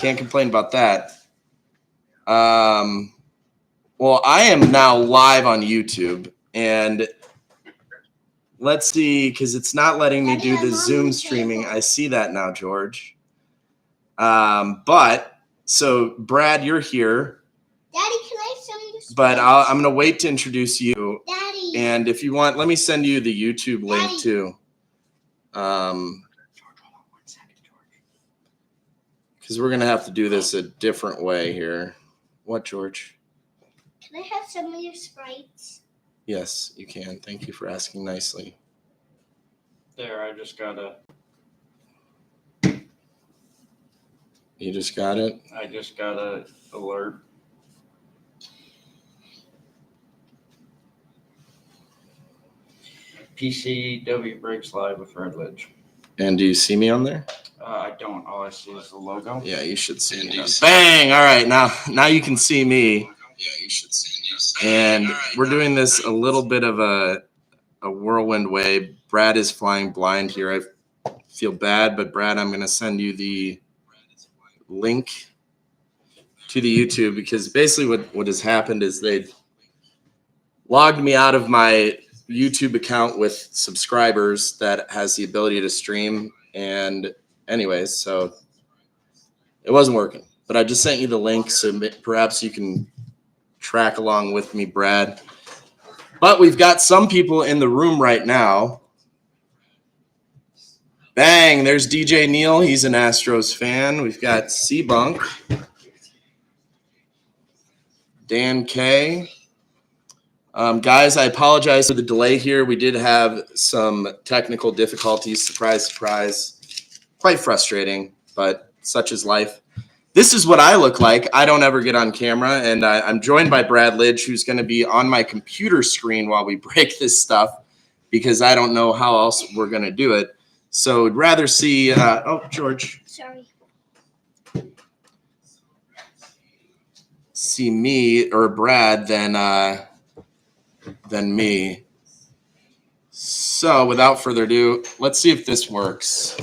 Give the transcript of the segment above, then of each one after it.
Can't complain about that. Well, I am now live on YouTube, and let's see, because it's not letting me do the Zoom streaming. I see that now, George. But so Brad, you're here. Daddy, can I send you? But I'm going to wait to introduce you. Daddy. And if you want, let me send you the YouTube link too. Because we're going to have to do this a different way here. What, George? Can I have some of your Sprites? Yes, you can. Thank you for asking nicely. There, I just got a. You just got it? I just got a alert. PCW breaks live with Lidge. And do you see me on there? I don't. All I see is the logo. Yeah, you should see me. Bang! All right, now you can see me. Yeah, you should see me. And we're doing this a little bit of a whirlwind way. Brad is flying blind here. I feel bad, but Brad, I'm going to send you the link to the YouTube, because basically what has happened is they logged me out of my YouTube account with subscribers that has the ability to stream. And anyways, so it wasn't working, but I just sent you the link, so perhaps you can track along with me, Brad. But we've got some people in the room right now. Bang, there's DJ Neil. He's an Astros fan. We've got C-Bunk. Dan K. Guys, I apologize for the delay here. We did have some technical difficulties. Surprise, surprise. Quite frustrating, but such is life. This is what I look like. I don't ever get on camera, and I'm joined by Brad Lidge, who's going to be on my computer screen while we break this stuff, because I don't know how else we're going to do it. So I'd rather see oh, George. Sorry. See me or Brad than me. So without further ado, let's see if this works.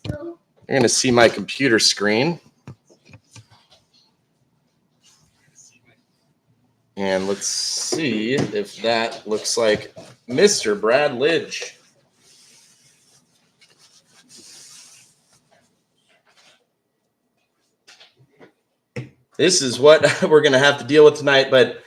You're going to see my computer screen. And let's see if that looks like Mr. Brad Lidge. This is what we're going to have to deal with tonight. But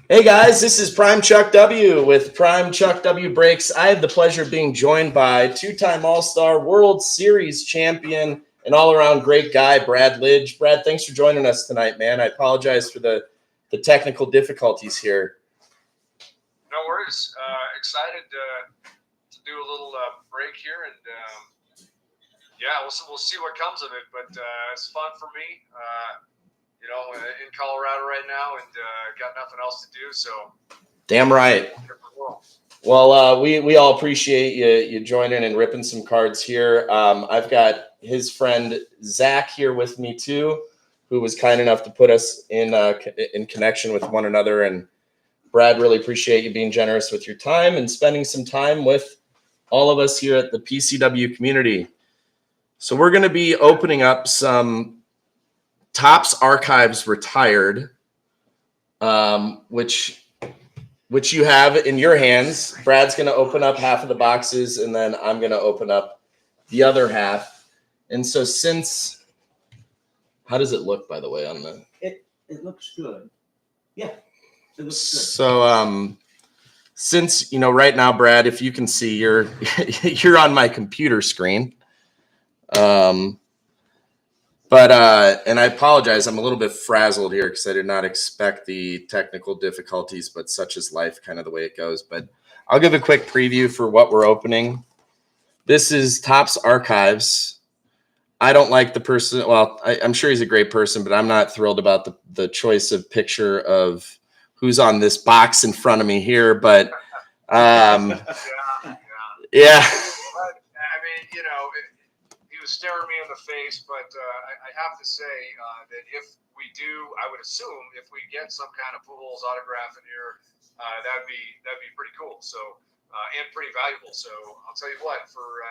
hey, guys, this is Prime Chuck W with Prime Chuck W Breaks. I have the pleasure of being joined by two-time All-Star World Series champion and all-around great guy, Brad Lidge. Brad, thanks for joining us tonight, man. I apologize for the technical difficulties here. No worries. Excited to do a little break here, and yeah, we'll see what comes of it. But it's fun for me. You know, in Colorado right now, and got nothing else to do. So, damn right. Well, we all appreciate you joining and ripping some cards here. I've got his friend Zach here with me too, who was kind enough to put us in connection with one another. And Brad, really appreciate you being generous with your time and spending some time with all of us here at the PCW community. So we're going to be opening up some Topps Archives Retired, which you have in your hands. Brad's going to open up half of the boxes, and then I'm going to open up the other half. And so since, how does it look, by the way, on the? It looks good. Yeah, it looks good. So since, you know, right now, Brad, if you can see, you're on my computer screen. But and I apologize, I'm a little bit frazzled here because I did not expect the technical difficulties, but such is life, kind of the way it goes. But I'll give a quick preview for what we're opening. This is Topps Archives. I don't like the person. Well, I'm sure he's a great person, but I'm not thrilled about the choice of picture of who's on this box in front of me here. But yeah. I mean, you know, he was staring me in the face, but I have to say that if we do, I would assume if we get some kind of Pujols autograph in here, that'd be pretty cool. So and pretty valuable. So I'll tell you what, for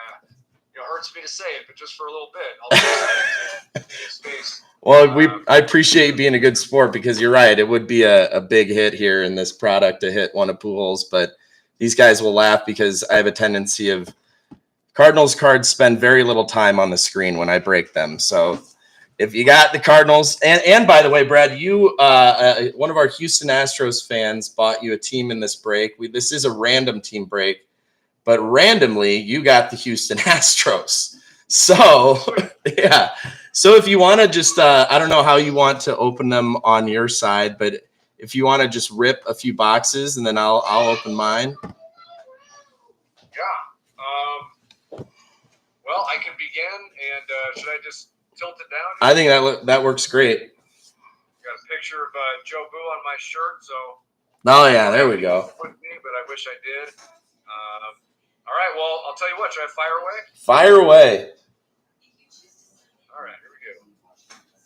hurts me to say it, but just for a little bit, I'll be in his face. Well, I appreciate you being a good sport, because you're right. It would be a big hit here in this product to hit one of Pujols, but these guys will laugh because I have a tendency of Cardinals cards spend very little time on the screen when I break them. So if you got the Cardinals, and by the way, Brad, you one of our Houston Astros fans bought you a team in this break. This is a random team break, but randomly you got the Houston Astros. So yeah. So if you want to just, I don't know how you want to open them on your side, but if you want to just rip a few boxes and then I'll open mine. Yeah. Well, I can begin, and should I just tilt it down? I think that works great. Got a picture of Joe Boo on my shirt, so. Oh yeah, there we go. With me, but I wish I did. All right. Well, I'll tell you what. Should I fire away? Fire away. All right. Here we go.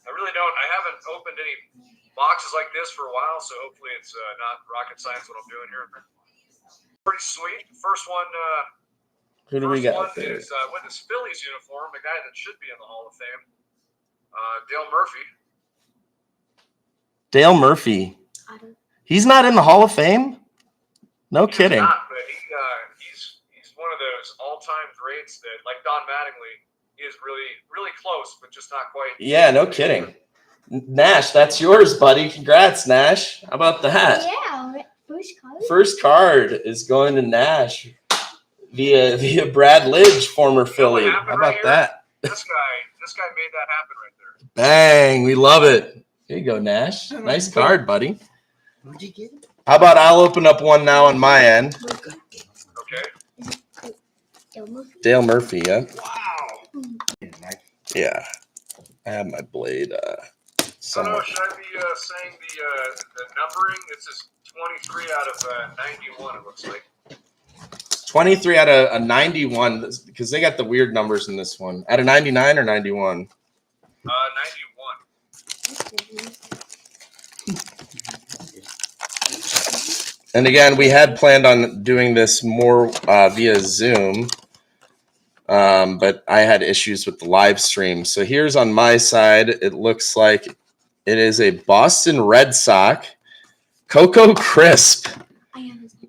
I really don't. I haven't opened any boxes like this for a while, so hopefully it's not rocket science what I'm doing here. Pretty sweet. First one. Who do we got one there? is with his Phillies uniform, a guy that should be in the Hall of Fame, Dale Murphy. Dale Murphy. He's not in the Hall of Fame? No kidding. He's not, but he's one of those all-time greats that, like Don Mattingly, he is really, really close, but just not quite. Yeah, no kidding. Nash, that's yours, buddy. Congrats, Nash. How about that? Yeah, first card. First card is going to Nash via Brad Lidge, former Philly. what How happened about right here? that? This guy made that happen right there. Bang, we love it. Here you go, Nash. Nice card, buddy. Where'd you get it? How about I'll open up one now on my end? Okay. Dale Murphy, yeah. Wow. Yeah. I have my blade I don't somewhere. know. Should I be saying the numbering? This is 23 out of 91. It looks like. 23 out of a 91, because they got the weird numbers in this one. Out of 99 or 91? 91. And again, we had planned on doing this more via Zoom, but I had issues with the live stream. So here's on my side, it looks like it is a Boston Red Sox Coco Crisp,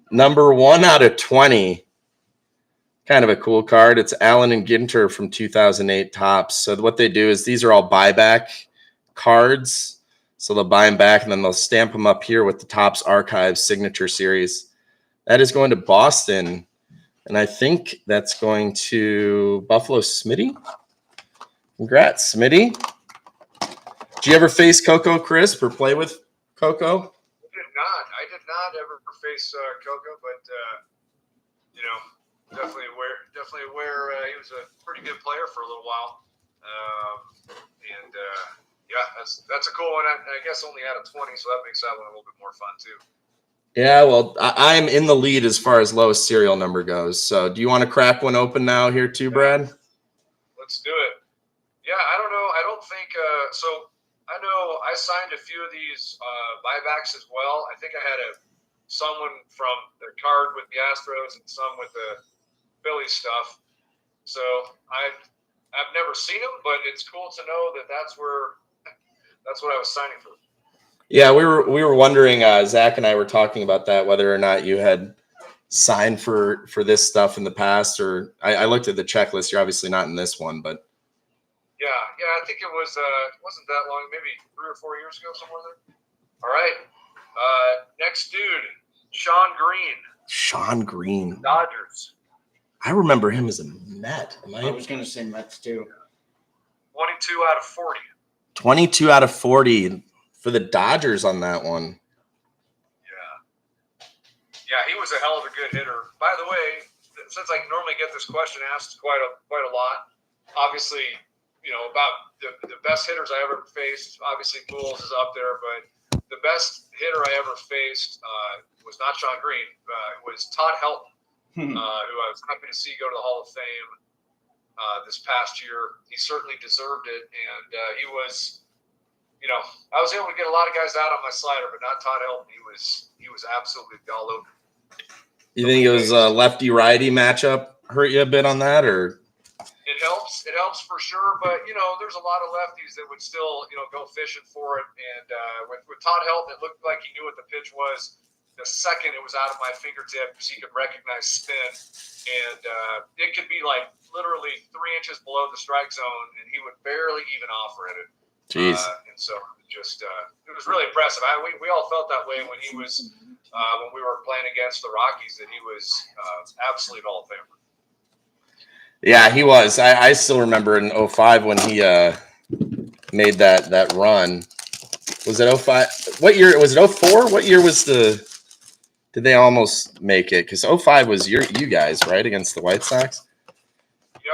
number 1 out of 20. Kind of a cool card. It's Allen and Ginter from 2008 Topps. So what they do is these are all buyback cards. So they'll buy them back and then they'll stamp them up here with the Topps Archives Signature Series. That is going to Boston. And I think that's going to Buffalo Smitty. Congrats, Smitty. Did you ever face Coco Crisp or play with Coco? I did not ever face Coco, but definitely aware he was a pretty good player for a little while. Yeah, that's a cool one. I guess only out of 20, so that makes that one a little bit more fun too. Yeah, well, I'm in the lead as far as lowest serial number goes. So do you want to crack one open now here too, Brad? Let's do it. Yeah, I don't know. I don't think so. I know I signed a few of these buybacks as well. I think I had someone from the card with the Astros and some with the Phillies stuff. So I've never seen them, but it's cool to know that that's what I was signing for. Yeah, we were wondering. Zach and I were talking about that, whether or not you had signed for this stuff in the past, or I looked at the checklist. You're obviously not in this one, but yeah, I think it was. It wasn't that long, maybe 3 or 4 years ago, somewhere there. All right, next dude, Sean Green. Sean Green, Dodgers. I remember him as a Met. I was going to say Mets too. 22 out of 40. 22 out of 40 for the Dodgers on that one. Yeah, he was a hell of a good hitter. By the way, since I normally get this question asked quite a lot, obviously, about the best hitters I ever faced. Obviously, Pujols is up there, but the best hitter I ever faced was not Sean Green. It was Todd Helton, who I was happy to see go to the Hall of Fame this past year. He certainly deserved it, and he was. I was able to get a lot of guys out on my slider, but not Todd Helton. He was absolutely all over. You think it was a lefty-righty matchup hurt you a bit on that, or? It helps. It helps for sure. But, there's a lot of lefties that would still, go fishing for it. And with Todd Helton, it looked like he knew what the pitch was. The second it was out of my fingertips, he could recognize spin. And it could be like literally 3 inches below the strike zone, and he would barely even offer at it. Jeez. And so it was really impressive. We all felt that way when he was when we were playing against the Rockies, that he was absolutely Hall of Famer. Yeah, he was. I still remember in 05 when he made that run. Was it 05? What year? Was it 04? What year was did they almost make it? Because 05 was you guys, right, against the White Sox? Yeah.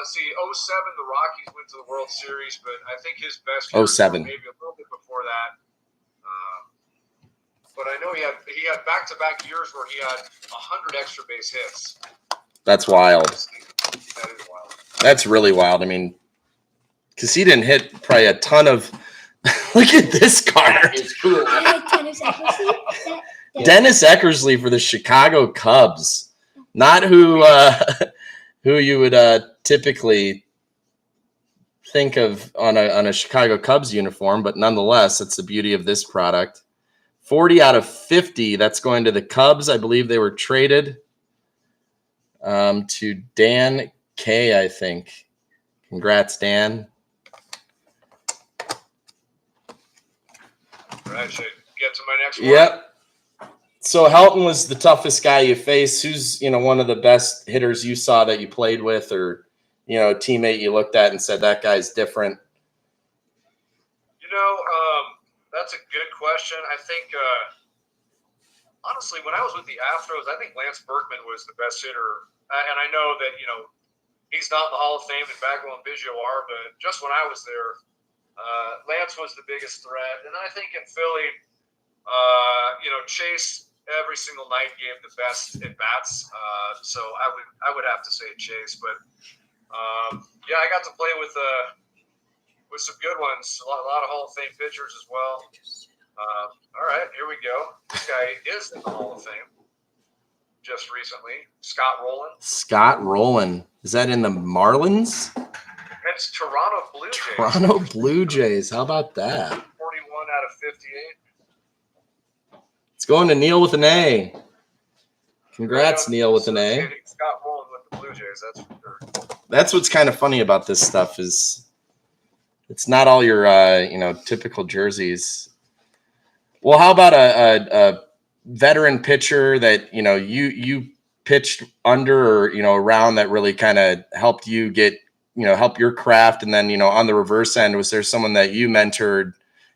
See, 07, the Rockies went to the World Series, but I think his best year 07. maybe a little bit before that. But I know he had back-to-back years where he had 100 extra base hits. That's wild. That is wild. That's really wild. I mean, because he didn't hit probably a ton of. Look at this card. It's cool. Dennis Eckersley for the Chicago Cubs, not who you would typically think of on a Chicago Cubs uniform, but nonetheless, that's the beauty of this product. 40 out of 50. That's going to the Cubs. I believe they were traded to Dan K, I think. Congrats, Dan. All right, should I get to my next one? Yep. So Helton was the toughest guy you faced. Who's, one of the best hitters you saw that you played with, or, a teammate you looked at and said, that guy's different? That's a good question. I think, honestly, when I was with the Astros, I think Lance Berkman was the best hitter. And I know that, he's not in the Hall of Fame and Bagwell and Biggio are, but just when I was there, Lance was the biggest threat. And I think in Philly, Chase every single night gave the best at bats. So I would have to say Chase, but I got to play with some good ones, a lot of Hall of Fame pitchers as well. All right, here we go. This guy is in the Hall of Fame just recently. Scott Rowland. Scott Rowland. Is that in the Marlins? It's Toronto Blue Jays. Toronto Blue Jays. How about that? 41 out of 58. It's going to Neil with an A. Congrats, Neil with an A. Scott Rowland with the Blue Jays, that's for sure. That's what's kind of funny about this stuff is it's not all your typical jerseys. Well, how about a veteran pitcher that you pitched under or around that really kind of helped you get help your craft, and then on the reverse end, was there someone that you mentored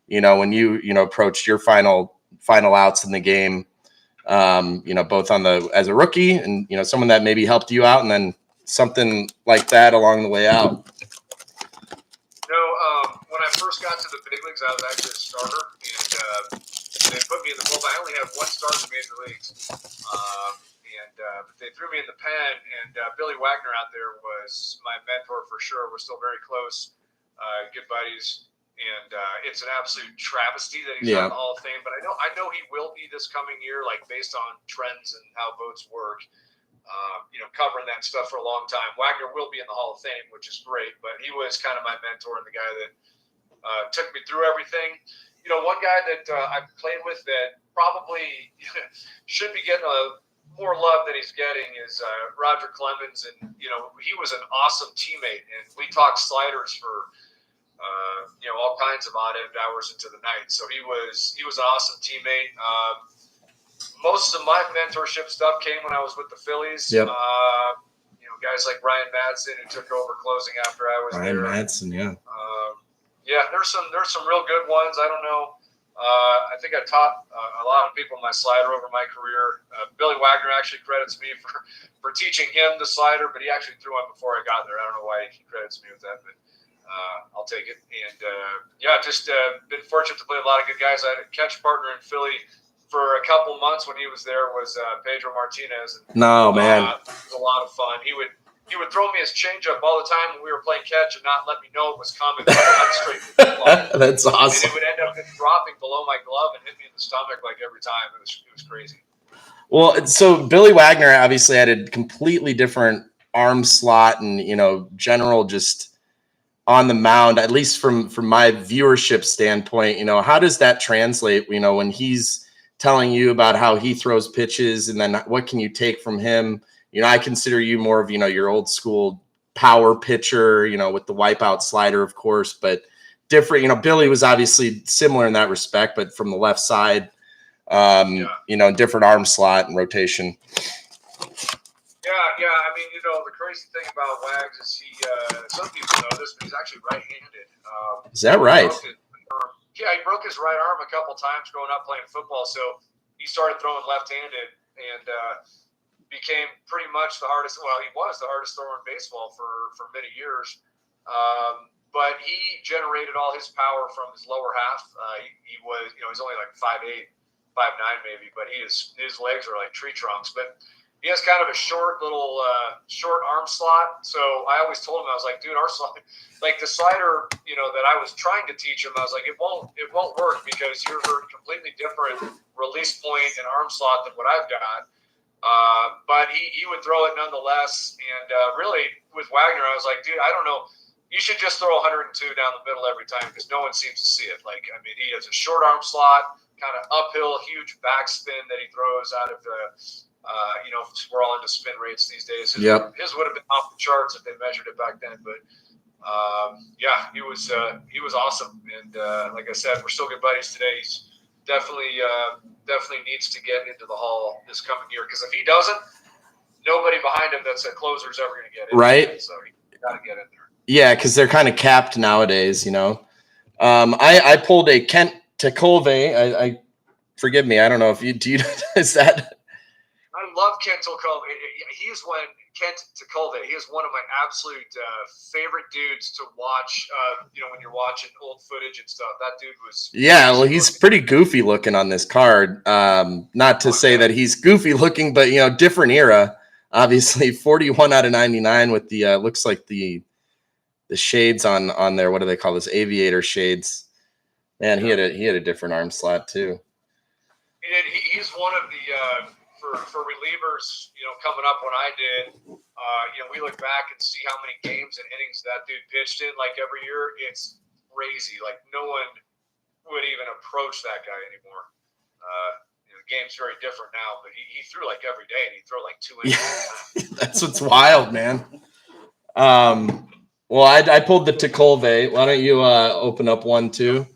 when you approached your final outs in the game, both as a rookie and someone that maybe helped you out, and then something like that along the way out? When I first got to the big leagues, I was actually a starter, and they put me in the bullpen. I only had one start in the major leagues, but they threw me in the pen. And Billy Wagner out there was my mentor for sure. We're still very close, good buddies, and it's an absolute travesty that he's not in the Hall of Fame. But I know he will be this coming year, like based on trends and how votes work. Covering that stuff for a long time. Wagner will be in the Hall of Fame, which is great, but he was kind of my mentor and the guy that took me through everything. One guy that I've played with that probably should be getting more love than he's getting is Roger Clemens, and he was an awesome teammate, and we talked sliders for all kinds of odd hours into the night. So he was an awesome teammate. Most of my mentorship stuff came when I was with the Phillies. Yep. Guys like Brian Madsen, who took over closing after I was there. Brian Madsen, yeah. There's some real good ones. I don't know. I think I taught a lot of people my slider over my career. Billy Wagner actually credits me for teaching him the slider, but he actually threw one before I got there. I don't know why he credits me with that, but I'll take it. And just been fortunate to play with a lot of good guys. I had a catch partner in Philly for a couple months when he was there was Pedro Martinez. And, no, man. It was a lot of fun. He would throw me his changeup all the time when we were playing catch and not let me know it was coming. That's awesome. And it would end up dropping below my glove and hit me in the stomach like every time. It was crazy. Well, so Billy Wagner obviously had a completely different arm slot and, general just on the mound, at least from my viewership standpoint, how does that translate, when he's telling you about how he throws pitches and then what can you take from him? I consider you more of, your old school power pitcher, with the wipeout slider, of course, but different, Billy was obviously similar in that respect, but from the left side, different arm slot and rotation. Yeah. I mean, the crazy thing about Wags is he, some people know this, but he's actually right-handed. Is that right? He broke his right arm a couple times growing up playing football, so he started throwing left-handed and became pretty much the hardest. Well, he was the hardest thrower in baseball for many years. But he generated all his power from his lower half. He was, he's only like 5'8", 5'9" maybe, but his legs are like tree trunks. But he has kind of a short arm slot. So I always told him, I was like, dude, our slide, like the slider, that I was trying to teach him, I was like, it won't work because you're a completely different release point and arm slot than what I've got. But he would throw it nonetheless. And really with Wagner, I was like, dude, I don't know. You should just throw 102 down the middle every time because no one seems to see it. Like, I mean, he has a short arm slot, kind of uphill, huge backspin that he throws out of the, we're all into spin rates these days. His would have been off the charts if they measured it back then. But he was awesome. And like I said, we're still good buddies today. He's definitely needs to get into the Hall this coming year because if he doesn't, nobody behind him that's a closer is ever going to get in. Right. So he got to get in there. Yeah, because they're kind of capped nowadays, I pulled a Kent Tekulve. I forgive me. I don't know if is that. I love Kent Tekulve. Kent Tekulve. He is one of my absolute favorite dudes to watch. When you're watching old footage and stuff, that dude was. Yeah, well, he's pretty goofy looking on this card. Not to say that he's goofy looking, but different era. Obviously, 41 out of 99 with the looks like the shades on there. What do they call this? Aviator shades. Man, he had a different arm slot too. He's one of the for relievers. Coming up when I did, we look back and see how many games and innings that dude pitched in. Like every year, it's crazy. Like no one would even approach that guy anymore. The game's very different now, but he threw like every day, and he'd throw like 2 innings. That's what's wild, man. Well, I pulled the Tekulve. Why don't you open up one too?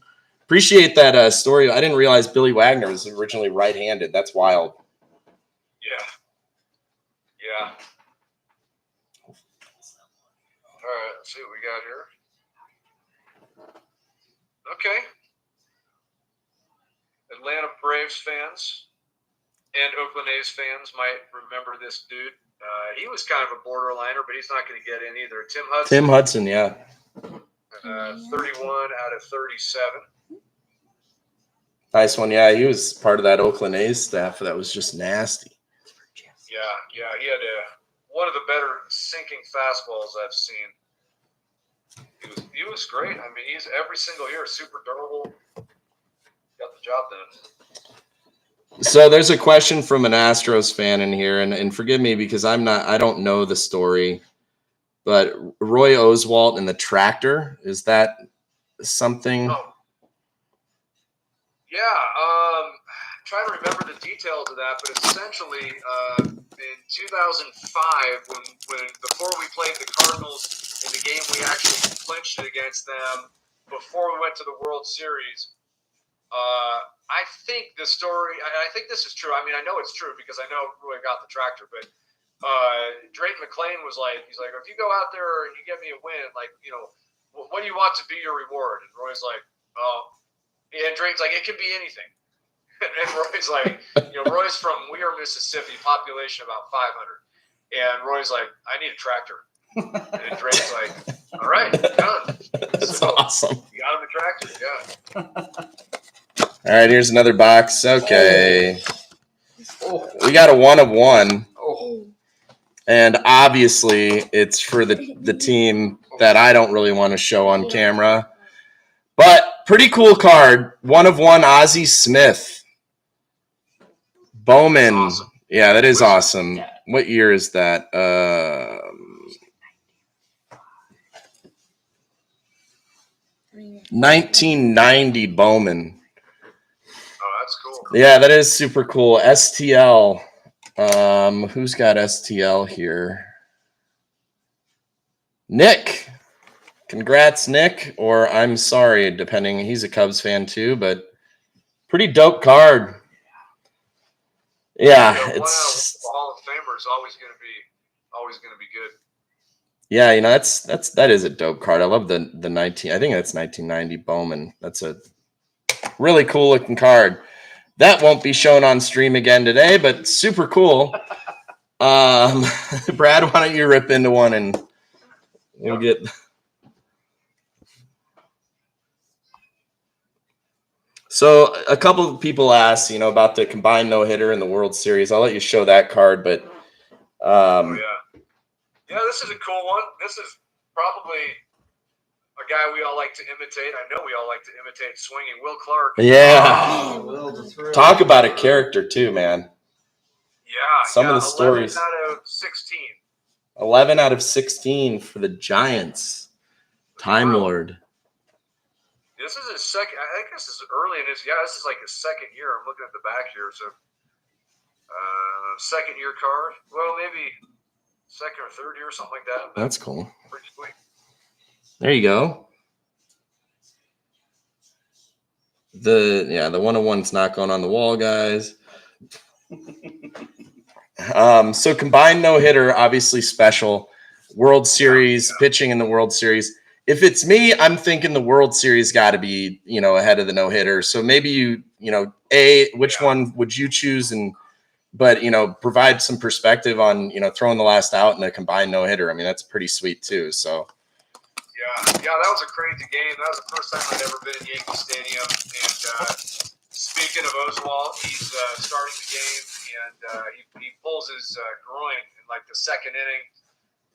Appreciate that story. I didn't realize Billy Wagner was originally right-handed. That's wild. Yeah. All right, let's see what we got here. Okay. Atlanta Braves fans and Oakland A's fans might remember this dude. He was kind of a borderliner, but he's not going to get in either. Tim Hudson, yeah. 31 out of 37. Nice one. Yeah, he was part of that Oakland A's staff that was just nasty. Yeah. He had one of the better sinking fastballs I've seen. He was great. I mean, he's every single year super durable. Got the job done. So there's a question from an Astros fan in here, and forgive me because I don't know the story, but Roy Oswalt and the tractor, is that something? Oh. Yeah, trying to remember the details of that, but essentially in 2005, when before we played the Cardinals in the game, we actually clinched it against them before we went to the World Series. I think the story, I think this is true. I mean, I know it's true because I know Roy got the tractor, but Drayton McClain was like, he's like, if you go out there and you get me a win, like, what do you want to be your reward? And Roy's like, oh. And Drayton's like, it could be anything. And Roy's like, Roy's from Weir, Mississippi, population about 500. And Roy's like, I need a tractor. And Drayton's like, all right, done. That's awesome. You got him a tractor? Yeah. All right, here's another box. Okay. We got a 1 of 1. And obviously, it's for the team that I don't really want to show on camera. But pretty cool card. 1 of 1, Ozzie Smith. Bowman. Awesome. Yeah, that is awesome. What year is that? 1990 Bowman. Oh, that's cool. Yeah, that is super cool. STL. Who's got STL here? Nick. Congrats, Nick, or I'm sorry, depending. He's a Cubs fan too, but pretty dope card. Yeah, One out of it's the Hall of Famer is always going to be good. yeah, that is a dope card. I love the 19. I think that's 1990 Bowman. That's a really cool looking card. That won't be shown on stream again today, but super cool. Brad, why don't you rip into one and we'll get. So a couple of people asked, about the combined no hitter in the World Series. I'll let you show that card, but Yeah, this is a cool one. This is probably a guy we all like to imitate. I know we all like to imitate swinging Will Clark. Yeah, Will's a thrill. Talk about a character too, man. Yeah, Some of the stories. 11 out of 16. 11 out of 16 for the Giants. Time Lord. This is his second. I think this is early in his. Yeah, this is like his second year. I'm looking at the back here. So, second year card. Well, maybe second or third year, something like that. That's cool. Pretty sweet. There you go. The 101's not going on the wall, guys. So combined no hitter, obviously special. World Series, pitching in the World Series. If it's me, I'm thinking the World Series got to be, ahead of the no hitter. So maybe which one would you choose? But provide some perspective on throwing the last out in a combined no hitter. I mean, that's pretty sweet too. So. Yeah, that was a crazy game. That was the first time I'd ever been in Yankee Stadium. And speaking of Oswalt, he's starting the game, and he pulls his groin in like the second inning.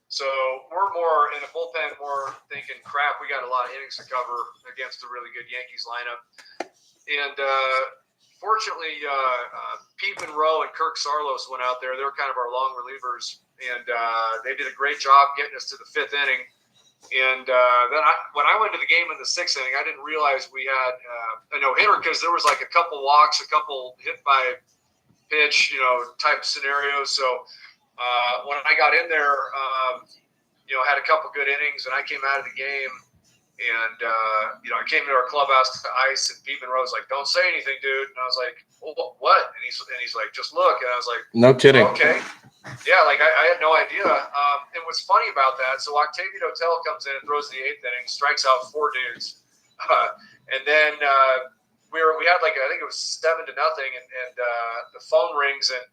So we're more in the bullpen, more thinking, crap, we got a lot of innings to cover against a really good Yankees lineup. And fortunately, Pete Monroe and Kirk Sarlos went out there. They were kind of our long relievers, and they did a great job getting us to the fifth inning. And then when I went to the game in the sixth inning, I didn't realize we had a no-hitter because there was like a couple walks, a couple hit by pitch, type scenarios. So when I got in there, had a couple good innings, and I came out of the game, and I came to our clubhouse to ice, and Pete Monroe was like, "Don't say anything, dude." And I was like, "Well, what?" And he's like, "Just look." And I was like, "No kidding." Okay. Yeah, like I had no idea. And what's funny about that, so Octavio Dotel comes in and throws the eighth inning, strikes out 4 dudes. And then we had like, I think it was 7-0, and the phone rings, and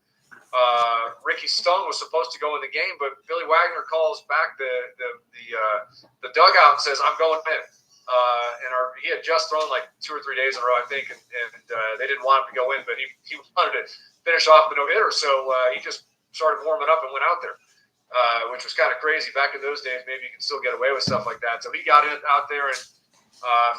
Ricky Stone was supposed to go in the game, but Billy Wagner calls back the dugout and says, "I'm going in." And he had just thrown like 2 or 3 days in a row, I think, and they didn't want him to go in, but he wanted to finish off the no-hitter, so he just started warming up and went out there, which was kind of crazy. Back in those days, maybe you can still get away with stuff like that. So he got out there and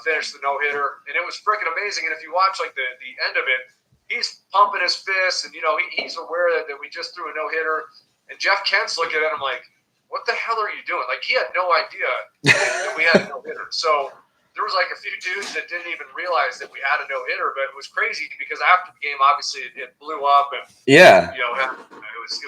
finished the no-hitter, and it was freaking amazing. And if you watch like the end of it, he's pumping his fists, and he's aware that we just threw a no-hitter. And Jeff Kent's looking at him like, "What the hell are you doing?" Like, he had no idea that we had a no-hitter. So there was like a few dudes that didn't even realize that we had a no-hitter, but it was crazy because after the game, obviously it blew up, and yeah, it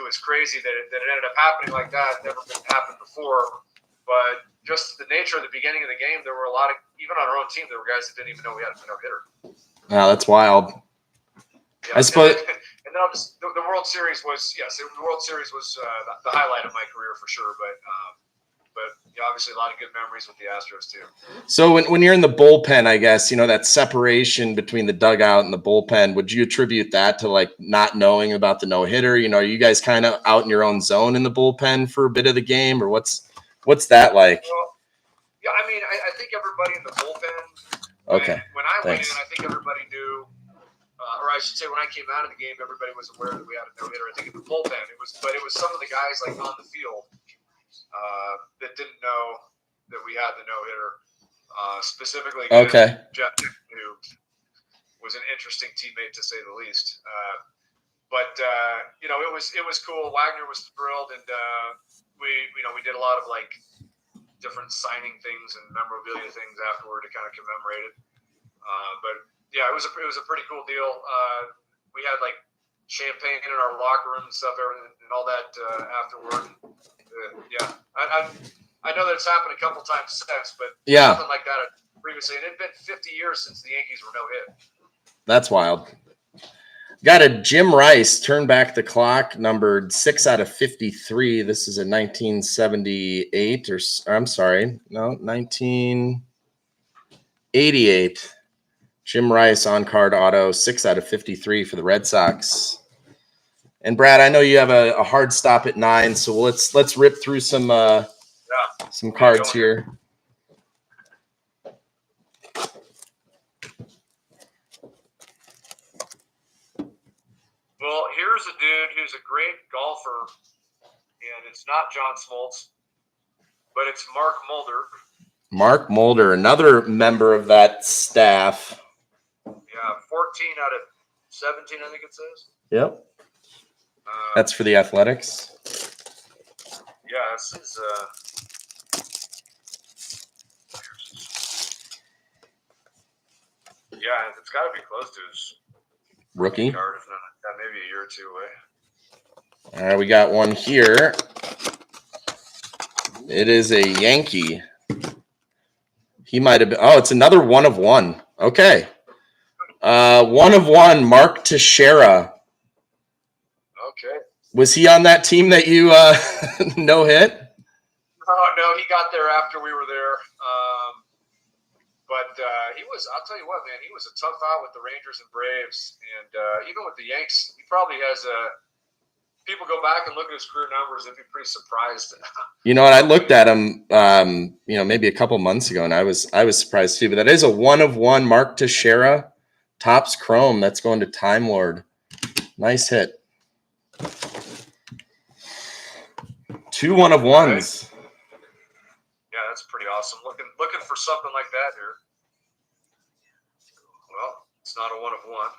was crazy that it ended up happening like that. It never happened before, but just the nature of the beginning of the game, there were a lot of, even on our own team, there were guys that didn't even know we had a no-hitter. Wow, that's wild. Yeah, I suppose. And then the World Series was the World Series was the highlight of my career for sure, but obviously a lot of good memories with the Astros too. So when you're in the bullpen, I guess, that separation between the dugout and the bullpen, would you attribute that to like not knowing about the no-hitter? Are you guys kind of out in your own zone in the bullpen for a bit of the game, or what's that like? Well, yeah, I mean, I think everybody in the bullpen, when I went in, I think everybody knew, or I should say when I came out of the game, everybody was aware that we had a no-hitter. I think in the bullpen, it was some of the guys like on the field that didn't know that we had the no-hitter. Specifically, Jeff, who was an interesting teammate to say the least. But it was cool. Wagner was thrilled, and we did a lot of like different signing things and memorabilia things afterward to kind of commemorate it. But yeah, it was a pretty cool deal. We had like champagne in our locker room and stuff, everything and all that afterward. Yeah, I know that it's happened a couple times since, but Yeah. nothing like that previously. And it had been 50 years since the Yankees were no hit. That's wild. Got a Jim Rice, turn back the clock, numbered 6 out of 53. This is a 1978 or I'm sorry, no, 1988. Jim Rice on card auto, 6 out of 53 for the Red Sox. And Brad, I know you have a hard stop at 9, so let's rip through some cards here. Well, here's a dude who's a great golfer, and it's not John Smoltz, but it's Mark Mulder. Mark Mulder, another member of that staff. Yeah, 14 out of 17, I think it says. Yep. That's for the Athletics. Yeah, this is yeah, it's got to be close to his Rookie. card, if not maybe a year or two away. All right, we got one here. It is a Yankee. He might have been. Oh, it's another 1 of 1. Okay. 1 of 1, Mark Teixeira. Okay. Was he on that team that you no hit? Oh, no, he got there after we were there. But he was, I'll tell you what, man, he was a tough out with the Rangers and Braves. And even with the Yanks, he probably has people go back and look at his career numbers and be pretty surprised. You know what? I looked at him, maybe a couple months ago, and I was surprised too. But that is a 1 of 1, Mark Teixeira, Topps Chrome. That's going to Time Lord. Nice hit. 2 1 of 1s. Yeah, that's pretty awesome. Looking for something like that here. Well, it's not a 1 of 1.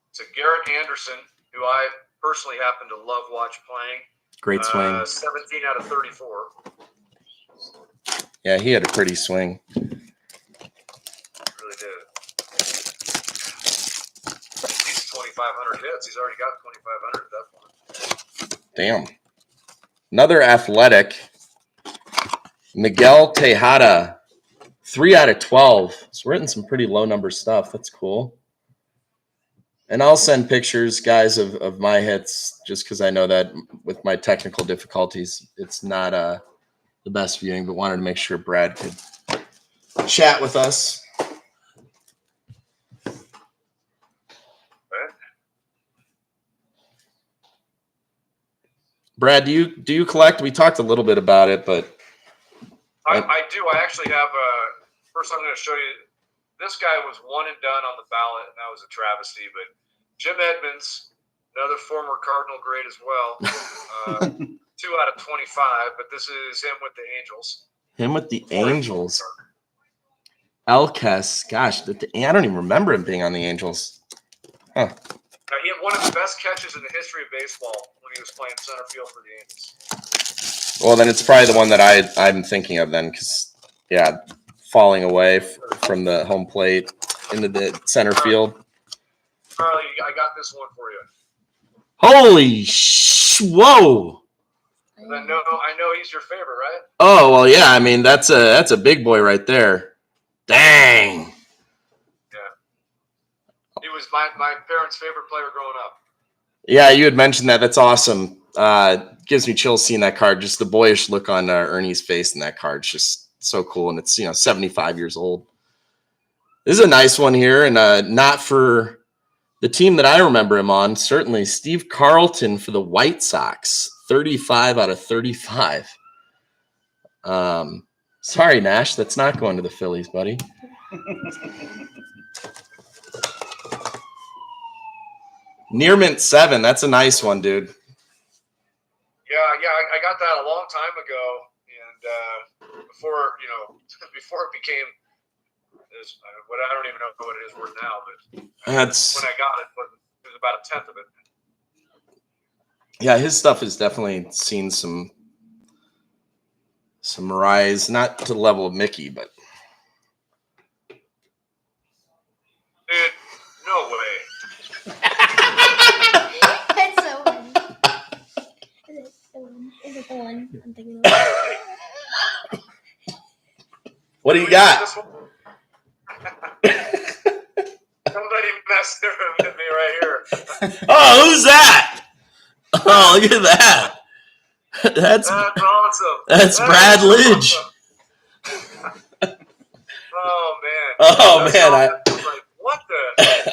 It's a Garrett Anderson, who I personally happen to love watch playing. Great swing. 17 out of 34. Yeah, he had a pretty swing. Really did. He's 2,500 hits. He's already got 2,500 at that point. Damn. Another Athletic. Miguel Tejada. 3 out of 12. So we're hitting some pretty low number stuff. That's cool. And I'll send pictures, guys, of my hits, just because I know that with my technical difficulties, it's not the best viewing, but wanted to make sure Brad could chat with us. Brad, do you collect? We talked a little bit about it, but I do. I actually have first I'm going to show you. This guy was 1 and done on the ballot, and that was a travesty. But Jim Edmonds, another former Cardinal great as well, 2 out of 25. But this is him with the Angels. Him with the Angels. Elkes, gosh, I don't even remember him being on the Angels. Huh. He had one of the best catches in the history of baseball when he was playing center field for the Angels. Well, then it's probably the one that I'm thinking of then, because, yeah, falling away from the home plate into the center field. Charlie, I got this one for you. Holy whoa! And I know he's your favorite, right? Oh, well, yeah, I mean, that's a big boy right there. Dang. He was my parents' favorite player growing up. Yeah, you had mentioned that. That's awesome. Gives me chills seeing that card. Just the boyish look on Ernie's face in that card. It's just so cool. And it's, 75 years old. This is a nice one here. And not for the team that I remember him on. Certainly Steve Carlton for the White Sox. 35 out of 35. Sorry, Nash. That's not going to the Phillies, buddy. Near mint 7. That's a nice one, dude. Yeah, I got that a long time ago, and before it became this, what I don't even know what it is worth now, but That's when I got it, it was about a tenth of it. Yeah, his stuff has definitely seen some some rise, not to the level of Mickey, but Dude, no way. It's so funny. Is it the one I'm thinking of? what do you Can we got? use this one? Somebody messed with me right here. Oh, who's that? Oh, look at that. That's awesome. that's That Brad is Lidge. awesome. Oh man. Oh That's man, awesome. I was like, what the?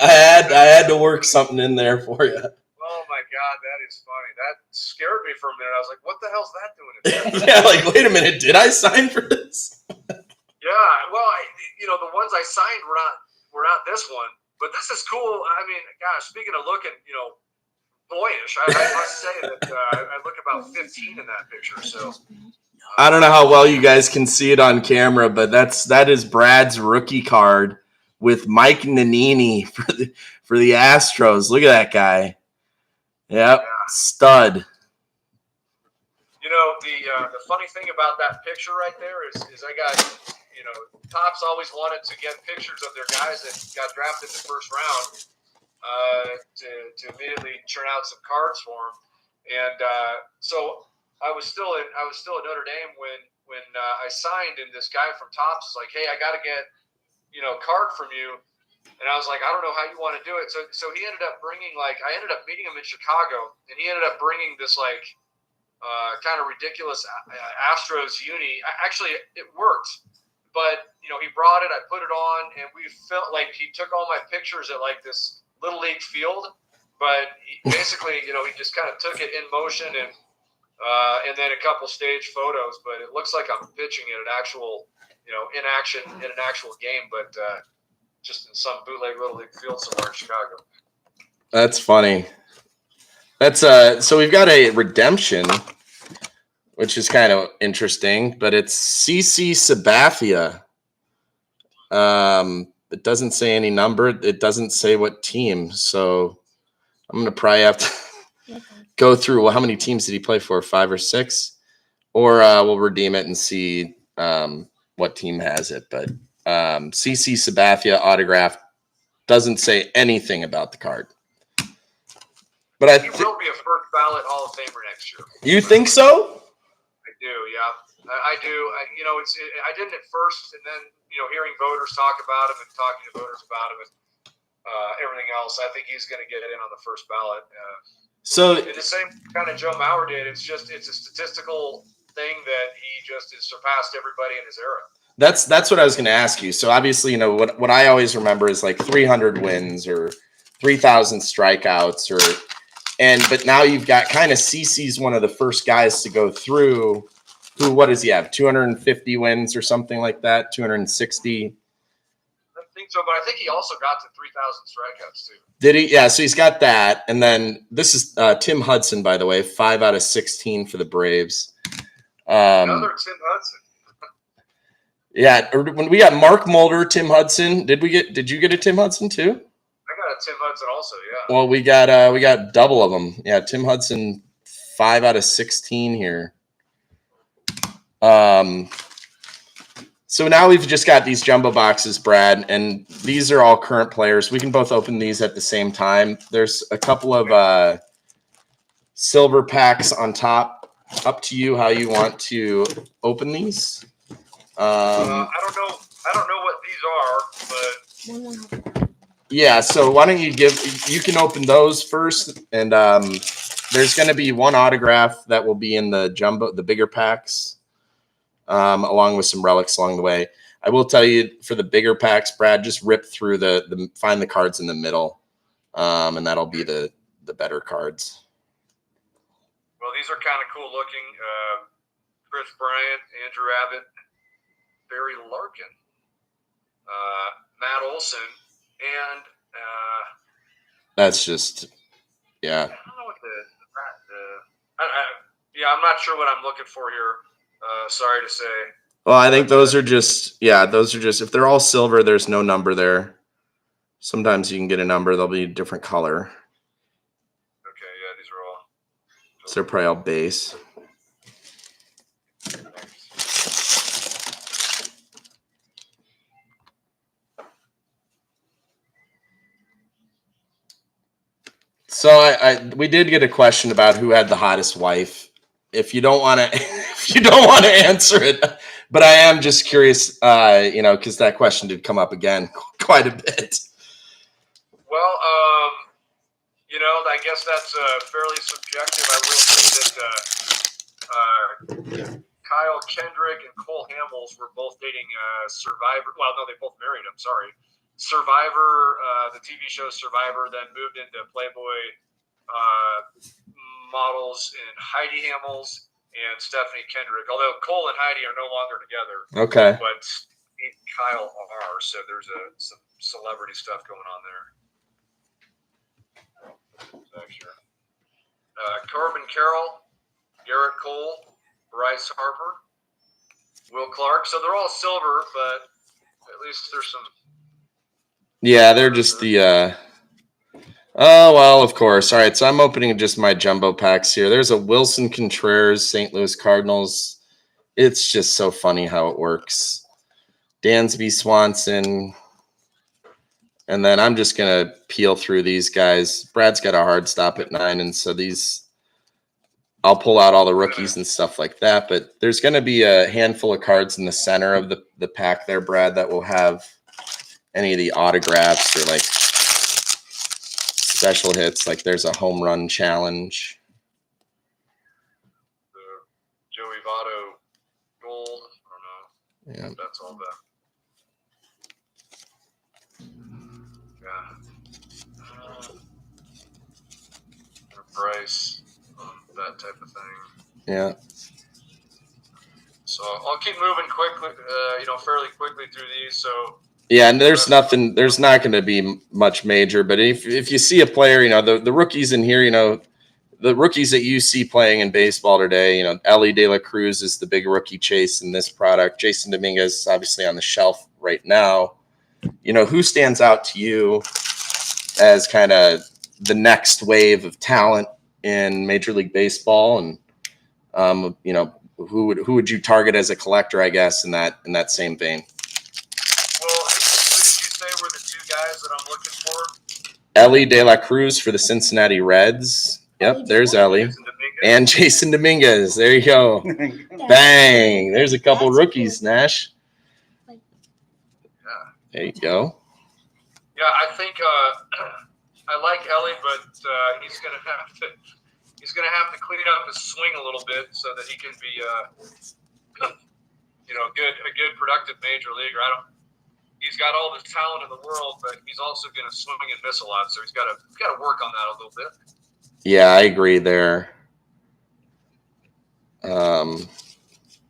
I had to work something in there for you. Oh my god, that is funny. That scared me for a minute. I was like, what the hell's that doing in there? Yeah, like wait a minute, did I sign for this? Yeah, well, the ones I signed were not this one, but this is cool. I mean, gosh, speaking of looking, boyish, I must say that I look about 15 in that picture. So I don't know how well you guys can see it on camera, but that is Brad's rookie card with Mike Nannini for the Astros. Look at that guy. Yep, stud. the funny thing about that picture right there is I got Topps always wanted to get pictures of their guys that got drafted in the first round to immediately churn out some cards for them, and so I was still at Notre Dame when I signed, and this guy from Topps was like, "Hey, I got to get card from you," and I was like, "I don't know how you want to do it." So he ended up bringing I ended up meeting him in Chicago, and he ended up bringing this kind of ridiculous Astros uni. Actually, it worked, but he brought it. I put it on, and we felt like he took all my pictures at this little league field. But basically, he just kind of took it in motion and then a couple stage photos. But it looks like I'm pitching in an actual, in action in an actual game, but just in some bootleg little league field somewhere in Chicago. That's funny. That's so we've got a redemption, which is kind of interesting, but it's CC Sabathia. It doesn't say any number. It doesn't say what team. So I'm gonna probably have to go through. Well, how many teams did he play for? 5 or 6, or we'll redeem it and see what team has it. But CC Sabathia autograph doesn't say anything about the card. But He will be a first ballot Hall of Famer next year. You think so? I do, yeah. I do. I didn't at first, and then hearing voters talk about him and talking to voters about him and everything else, I think he's going to get in on the first ballot. So in the same kind of Joe Mauer did. It's a statistical thing that he just has surpassed everybody in his era. That's what I was going to ask you. So obviously, what I always remember is 300 wins or 3,000 strikeouts but now you've got kind of CC's one of the first guys to go through. What does he have? 250 wins or something like that? 260? I think so, but I think he also got to 3,000 strikeouts too. Did he? Yeah, so he's got that. And then this is Tim Hudson, by the way, 5 out of 16 for the Braves. Another Tim Hudson. Yeah, when we got Mark Mulder, Tim Hudson. Did you get a Tim Hudson too? I got a Tim Hudson also, yeah. Well, we got double of them. Yeah, Tim Hudson, 5 out of 16 here. So now we've just got these jumbo boxes, Brad, and these are all current players. We can both open these at the same time. There's a couple of silver packs on top. Up to you how you want to open these. I don't know what these are, but yeah. So why don't you you can open those first, and there's going to be one autograph that will be in the bigger packs. Along with some relics along the way. I will tell you for the bigger packs, Brad, just rip through find the cards in the middle, and that'll be the better cards. Well, these are kind of cool looking. Chris Bryant, Andrew Abbott, Barry Larkin, Matt Olson, and that's just yeah. I don't know what I'm not sure what I'm looking for here. Sorry to say. Well, I think those are just if they're all silver, there's no number there. Sometimes you can get a number, they'll be a different color. Okay, yeah, these are all. So they're probably all base. So we did get a question about who had the hottest wife. If you don't want to, if you don't want to answer it, but I am just curious, because that question did come up again quite a bit. Well, I guess that's fairly subjective. I will say that Kyle Kendrick and Cole Hamels were both dating Survivor. Well, no, they both married him. Sorry. Survivor, the TV show Survivor, then moved into Playboy models in Heidi Hamels and Stephanie Kendrick. Although Cole and Heidi are no longer together. Okay. But Kyle are, so there's some celebrity stuff going on there. Sure. Corbin Carroll, Garrett Cole, Bryce Harper, Will Clark. So they're all silver, but at least there's some. Yeah, they're just the. Oh, well, of course. All right, so I'm opening just my jumbo packs here. There's a Wilson Contreras, St. Louis Cardinals. It's just so funny how it works. Dansby Swanson. And then I'm just going to peel through these guys. Brad's got a hard stop at 9, and so I'll pull out all the rookies and stuff like that. But there's going to be a handful of cards in the center of the pack there, Brad, that will have any of the autographs or like special hits. Like there's a home run challenge. The Joey Votto gold. I don't know. Yeah. That's all that. Yeah. Bryce, that type of thing. Yeah. So I'll keep moving quickly, fairly quickly through these. So yeah, and there's not going to be much major, but if you see a player, the rookies in here, the rookies that you see playing in baseball today, Ellie De La Cruz is the big rookie chase in this product. Jason Dominguez is obviously on the shelf right now. Who stands out to you as kind of the next wave of talent in Major League Baseball, and who would you target as a collector, I guess, in that same vein? Well, who did you say were the two guys that I'm looking for? Ellie De La Cruz for the Cincinnati Reds. Yep, there's Ellie. And Jason Dominguez. There you go. Bang. There's a couple rookies, Nash. Yeah. There you go. Yeah, I think I like Ellie, but he's gonna have to clean up his swing a little bit so that he can be a good productive major leaguer. He's got all the talent in the world, but he's also gonna swing and miss a lot, so he's got to work on that a little bit. Yeah, I agree there.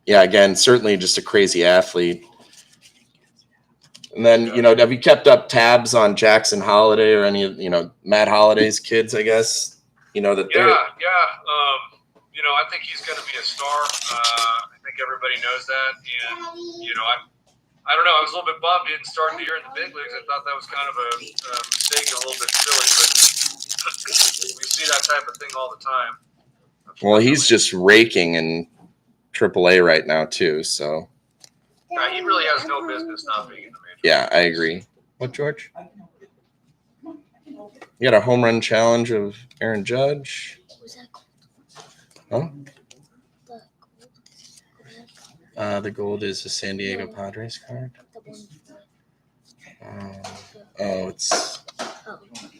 Again, certainly just a crazy athlete. And then, have you kept up tabs on Jackson Holiday or any of, Matt Holiday's kids, I guess? I think he's going to be a star. I think everybody knows that. And, I don't know. I was a little bit bummed he didn't start the year in the big leagues. I thought that was kind of a mistake and a little bit silly, but we see that type of thing all the time. Well, he's just raking in AAA right now, too, so. He really has no business not being in the major. Yeah, I agree. What, George? You got a home run challenge of Aaron Judge. Huh? The gold is a San Diego Padres card. It's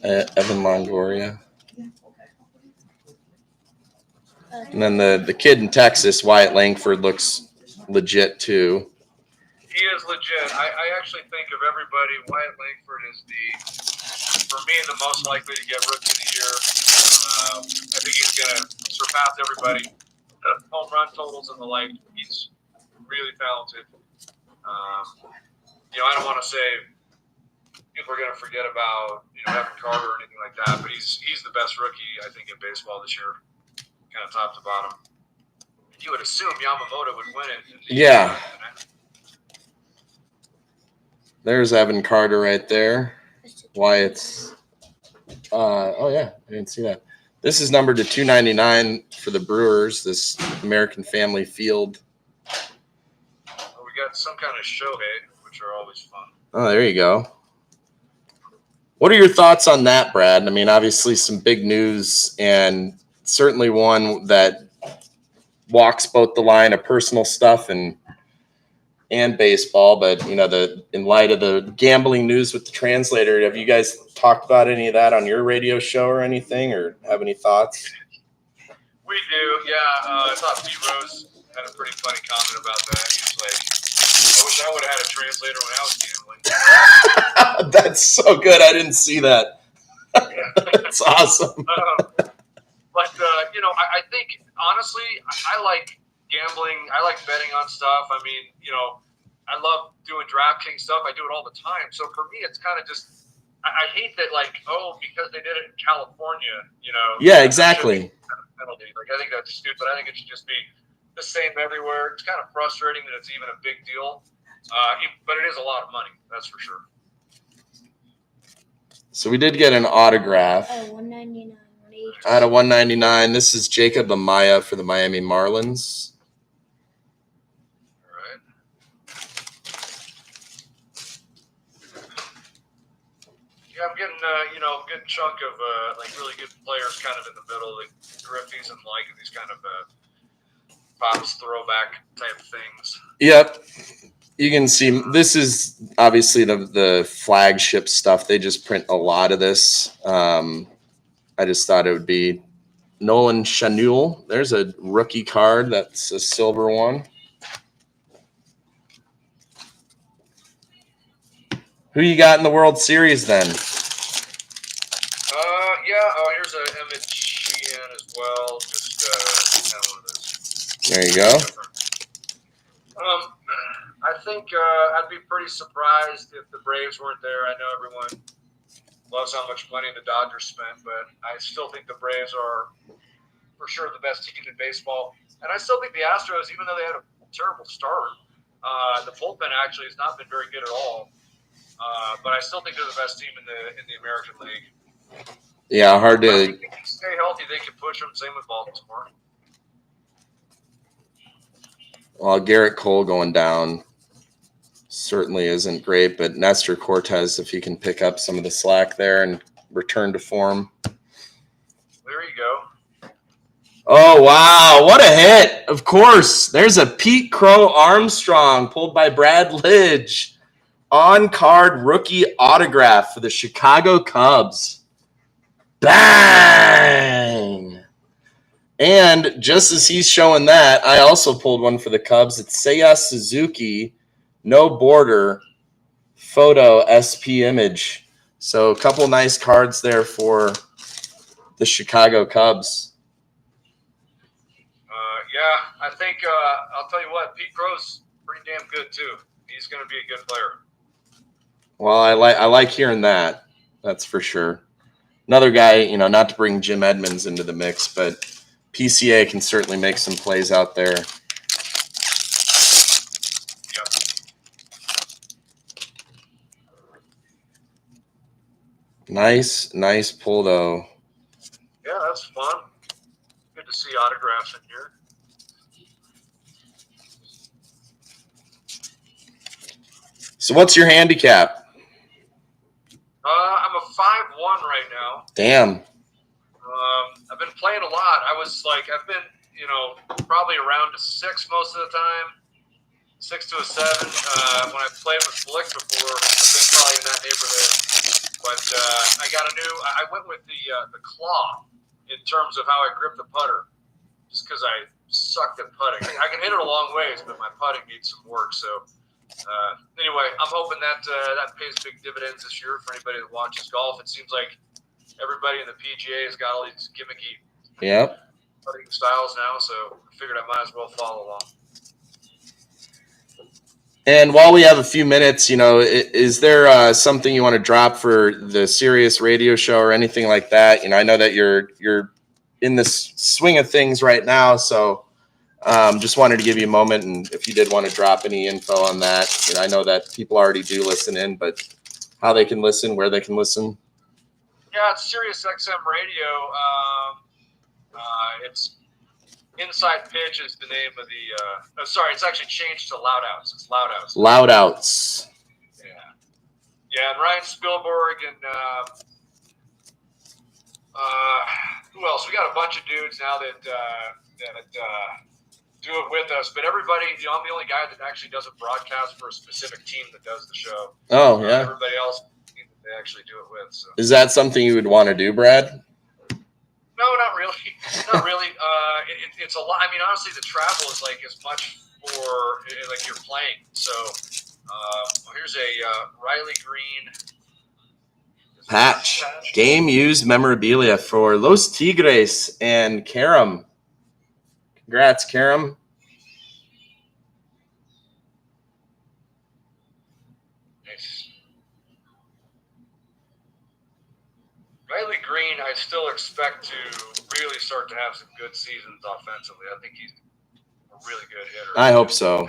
Evan Longoria. And then the kid in Texas, Wyatt Langford, looks legit too. He is legit. I actually think of everybody, Wyatt Langford is for me, the most likely to get Rookie of the Year. I think he's going to surpass everybody. Home run totals and the like. He's really talented. I don't want to say people are going to forget about Evan Carter or anything like that, but he's the best rookie I think in baseball this year, kind of top to bottom. You would assume Yamamoto would win it. Yeah. There's Evan Carter right there. Wyatt's. I didn't see that. This is numbered to 299 for the Brewers, this American Family Field. We got some kind of Shohei, which are always fun. Oh, there you go. What are your thoughts on that, Brad? I mean, obviously some big news, and certainly one that walks both the line of personal stuff and baseball. But in light of the gambling news with the translator, have you guys talked about any of that on your radio show or anything, or have any thoughts? We do, yeah. I thought Pete Rose had a pretty funny comment about that. He's like, I wish I would have had a translator when I was gambling. That's so good. I didn't see that. That's awesome. I think, honestly, I like gambling. I like betting on stuff. I mean, I love doing DraftKings stuff. I do it all the time. So for me, it's kind of just, I hate that, because they did it in California, Yeah, exactly. Penalty. I think that's stupid. I think it should just be the same everywhere. It's kind of frustrating that it's even a big deal. But it is a lot of money, that's for sure. So we did get an autograph. Oh, $199. Out of 199. This is Jacob Amaya for the Miami Marlins. All right. Yeah, I'm getting a good chunk of really good players kind of in the middle, like Griffey's and these kind of Bob's throwback type things. Yep. You can see this is obviously the flagship stuff. They just print a lot of this. I just thought it would be Nolan Schanuel. There's a rookie card. That's a silver one. Who you got in the World Series then? Here's a Emmett Sheehan as well. Just kind of one of those. There you go. I think I'd be pretty surprised if the Braves weren't there. I know everyone loves how much money the Dodgers spent, but I still think the Braves are for sure the best team in baseball. And I still think the Astros, even though they had a terrible start, the bullpen actually has not been very good at all. But I still think they're the best team in the American League. Yeah, hard to. If they can stay healthy, they can push them. Same with Baltimore. Well, Garrett Cole going down certainly isn't great, but Nestor Cortez, if he can pick up some of the slack there and return to form. There you go. Oh, wow. What a hit. Of course. There's a Pete Crow Armstrong pulled by Brad Lidge. On-card rookie autograph for the Chicago Cubs. Bang! And just as he's showing that, I also pulled one for the Cubs. It's Seiya Suzuki, no border, photo SP image. So a couple nice cards there for the Chicago Cubs. I think I'll tell you what, Pete Crow's pretty damn good too. He's going to be a good player. Well, I like hearing that. That's for sure. Another guy, not to bring Jim Edmonds into the mix, but PCA can certainly make some plays out there. Yep. Nice pull though. Yeah, that's fun. Good to see autographs in here. So what's your handicap? I'm a 5-1 right now. Damn. I've been playing a lot. I've been, probably around a 6 most of the time, 6 to a 7. When I played with Blick before, I've been probably in that neighborhood. But I went with the claw in terms of how I grip the putter, just because I sucked at putting. I can hit it a long ways, but my putting needs some work. So anyway, I'm hoping that pays big dividends this year for anybody that watches golf. It seems like everybody in the PGA has got all these gimmicky putting styles now, so I figured I might as well follow along. And while we have a few minutes, is there something you want to drop for the Sirius radio show or anything like that? I know that you're in this swing of things right now, so just wanted to give you a moment, and if you did want to drop any info on that, I know that people already do listen in, but how they can listen, where they can listen. Yeah, it's Sirius XM Radio. It's Inside Pitch is the name of the. Sorry, it's actually changed to Loud Outs. It's Loud Outs. Loud Outs. Yeah, and Ryan Spielberg and who else? We got a bunch of dudes now that do it with us. But everybody, I'm the only guy that actually doesn't broadcast for a specific team that does the show. Oh, yeah. Everybody else, they actually do it with. So. Is that something you would want to do, Brad? No, not really. Not really. It's a lot. I mean, honestly, the travel is like as much for like you're playing. So here's a Riley Green Patch. Game used memorabilia for Los Tigres and Karam. Congrats, Karam. Nice. Riley Green, I still expect to really start to have some good seasons offensively. I think he's a really good hitter. I hope so.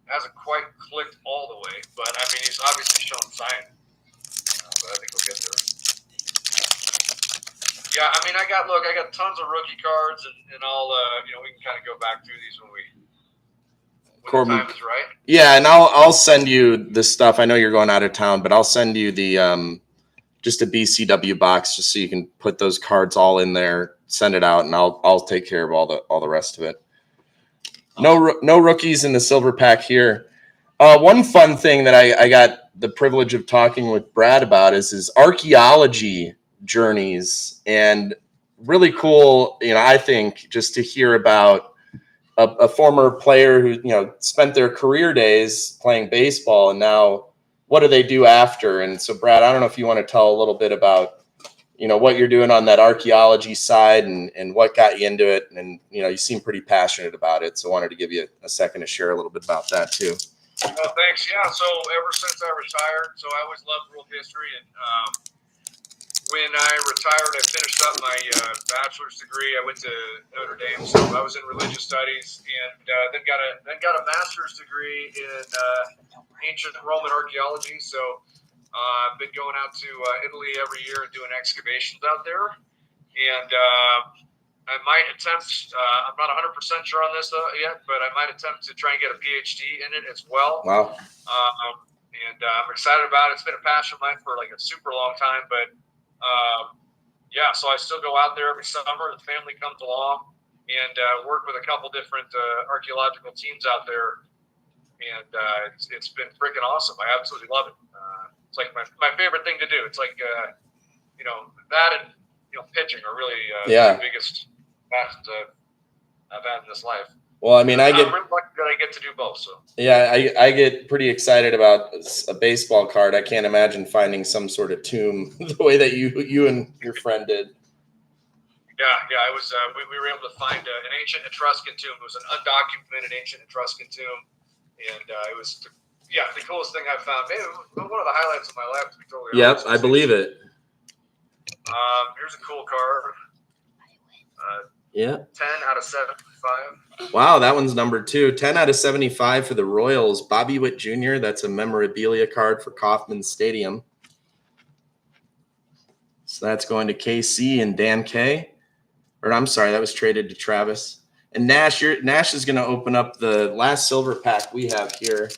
Hasn't quite clicked all the way, but I mean, he's obviously shown signs. But I think we'll get there. Yeah, I mean, I got tons of rookie cards, and I'll we can kind of go back through these when the time is right. Yeah, and I'll send you the stuff. I know you're going out of town, but I'll send you the just a BCW box just so you can put those cards all in there, send it out, and I'll take care of all the rest of it. No rookies in the silver pack here. One fun thing that I got the privilege of talking with Brad about is his archaeology journeys, and really cool, I think, just to hear about a former player who, spent their career days playing baseball, and now what do they do after? And so, Brad, I don't know if you want to tell a little bit about, what you're doing on that archaeology side and what got you into it. And, you seem pretty passionate about it. So I wanted to give you a second to share a little bit about that too. Well, thanks. Yeah. So ever since I retired, so I always loved world history. And when I retired, I finished up my bachelor's degree. I went to Notre Dame, so I was in religious studies, and then got a master's degree in ancient Roman archaeology. So I've been going out to Italy every year and doing excavations out there. And I might attempt, I'm not 100% sure on this yet, but I might attempt to try and get a PhD in it as well. Wow. And I'm excited about it. It's been a passion of mine for like a super long time. But so I still go out there every summer. The family comes along and work with a couple different archaeological teams out there. And it's been freaking awesome. I absolutely love it. It's like my favorite thing to do. It's like, that and, pitching are really the biggest passions I've had in this life. Well, I mean, I'm really lucky that I get to do both. So yeah, I get pretty excited about a baseball card. I can't imagine finding some sort of tomb the way that you and your friend did. Yeah. It was. We were able to find an ancient Etruscan tomb. It was an undocumented ancient Etruscan tomb, and it was the coolest thing I've found. Maybe one of the highlights of my life, to be totally honest. Yep, I believe it. Here's a cool card. 10 out of 75. Wow, that one's number 2. 10 out of 75 for the Royals. Bobby Witt Jr., that's a memorabilia card for Kauffman Stadium. So that's going to KC and Dan K. Or I'm sorry, that was traded to Travis. And Nash is going to open up the last silver pack we have here.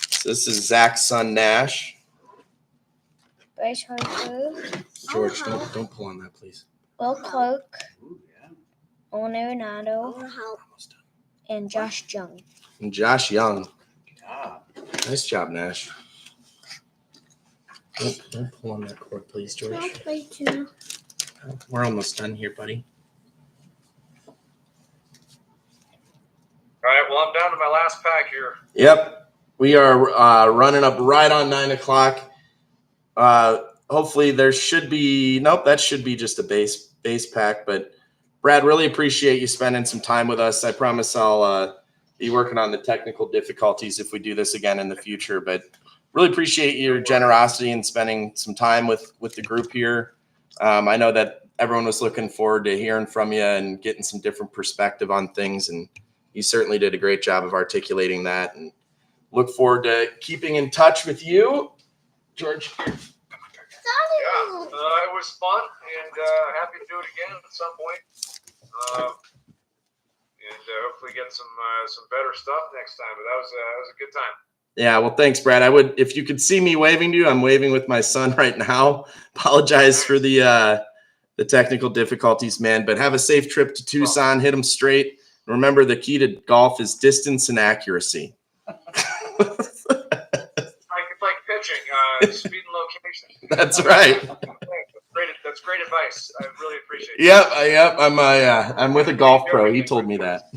So this is Zach's son, Nash. Bryce Harper. George, don't pull on that, please. Will Clark. Owen Arenado. And Josh Young. And Josh Young. Nice job, Nash. Don't pull on that cord, please, George. We're almost done here, buddy. All right, well, I'm down to my last pack here. Yep. We are running up right on 9 o'clock. Hopefully there should be – nope, that should be just a base pack. But, Brad, really appreciate you spending some time with us. I promise I'll be working on the technical difficulties if we do this again in the future. But really appreciate your generosity and spending some time with the group here. I know that everyone was looking forward to hearing from you and getting some different perspective on things, and you certainly did a great job of articulating that, and look forward to keeping in touch with you. George. Yeah, it was fun, and happy to do it again at some point. And hopefully get some better stuff next time. But that was a good time. Yeah, well, thanks, Brad. If you could see me waving to you, I'm waving with my son right now. Apologize for the technical difficulties, man, but have a safe trip to Tucson. Hit them straight. Remember, the key to golf is distance and accuracy. It's like pitching, speed and location. That's right. That's great advice. I really appreciate it. Yep. I'm with a golf pro. He told me that.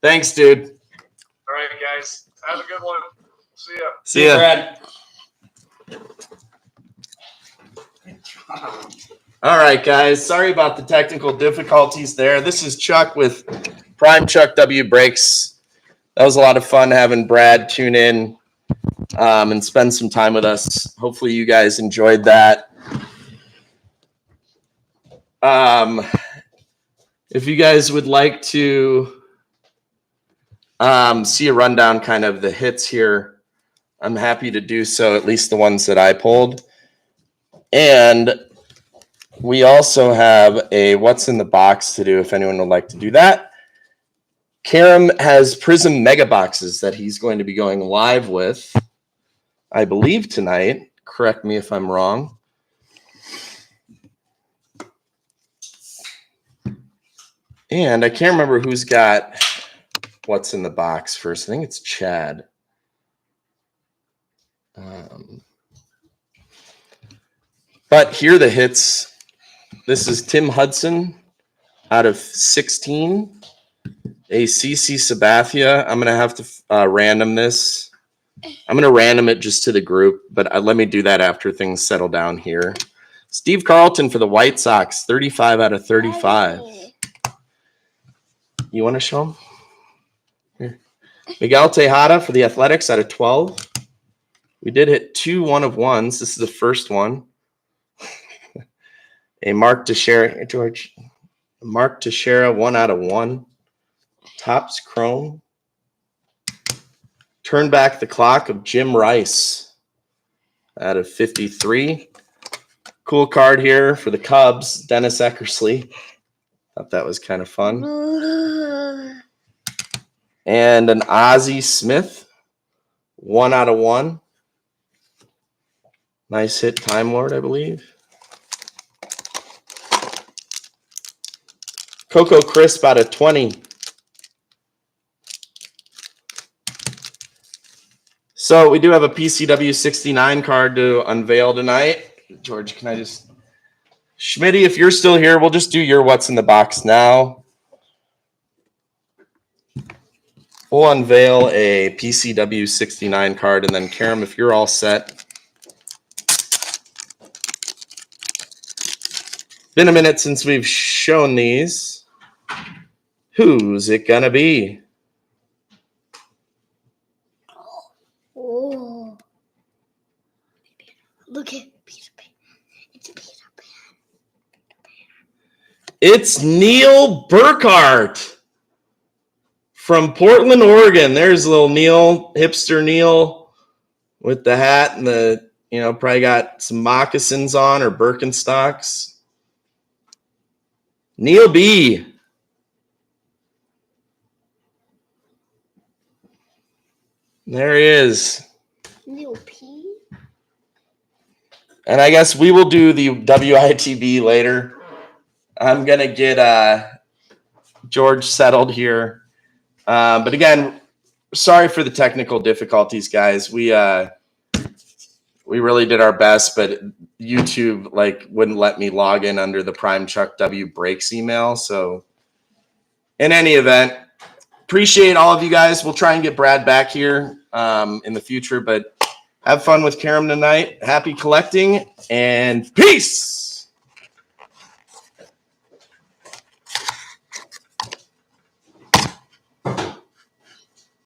Thanks, dude. All right, guys. Have a good one. See ya. See ya. Brad. All right, guys. Sorry about the technical difficulties there. This is Chuck with Prime Chuck W Brakes. That was a lot of fun having Brad tune in and spend some time with us. Hopefully you guys enjoyed that. If you guys would like to see a rundown kind of the hits here, I'm happy to do so, at least the ones that I pulled. And we also have a what's in the box to do if anyone would like to do that. Karam has Prism Mega Boxes that he's going to be going live with, I believe, tonight. Correct me if I'm wrong. And I can't remember who's got what's in the box first. I think it's Chad. But here are the hits. This is Tim Hudson out of 16. A CC Sabathia. I'm going to have to random this. I'm going to random it just to the group, but let me do that after things settle down here. Steve Carlton for the White Sox, 35 out of 35. You want to show him? Here. Miguel Tejada for the Athletics out of 12. We did hit 2 1-of-1s. This is the first one. A Mark Teixeira, George. Mark Teixeira, 1 out of 1. Topps Chrome. Turn back the clock of Jim Rice out of 53. Cool card here for the Cubs, Dennis Eckersley. Thought that was kind of fun. And an Ozzie Smith, 1 out of 1. Nice hit, Time Lord, I believe. Coco Crisp out of 20. So we do have a PCW 69 card to unveil tonight. George, can I just... Schmitty, if you're still here, we'll just do your what's in the box now. We'll unveil a PCW 69 card, and then Karam, if you're all set. Been a minute since we've shown these. Who's it gonna be? Oh. Look at Peter Pan. It's Peter Pan. It's Neil Burkhart from Portland, Oregon. There's little Neil, hipster Neil with the hat and the, probably got some moccasins on or Birkenstocks. Neil B. There he is. Neil P. And I guess we will do the WITB later. I'm going to get George settled here. But again, sorry for the technical difficulties, guys. We really did our best, but YouTube wouldn't let me log in under the Prime Chuck W Breaks email. So in any event, appreciate all of you guys. We'll try and get Brad back here in the future, but have fun with Karam tonight. Happy collecting and peace.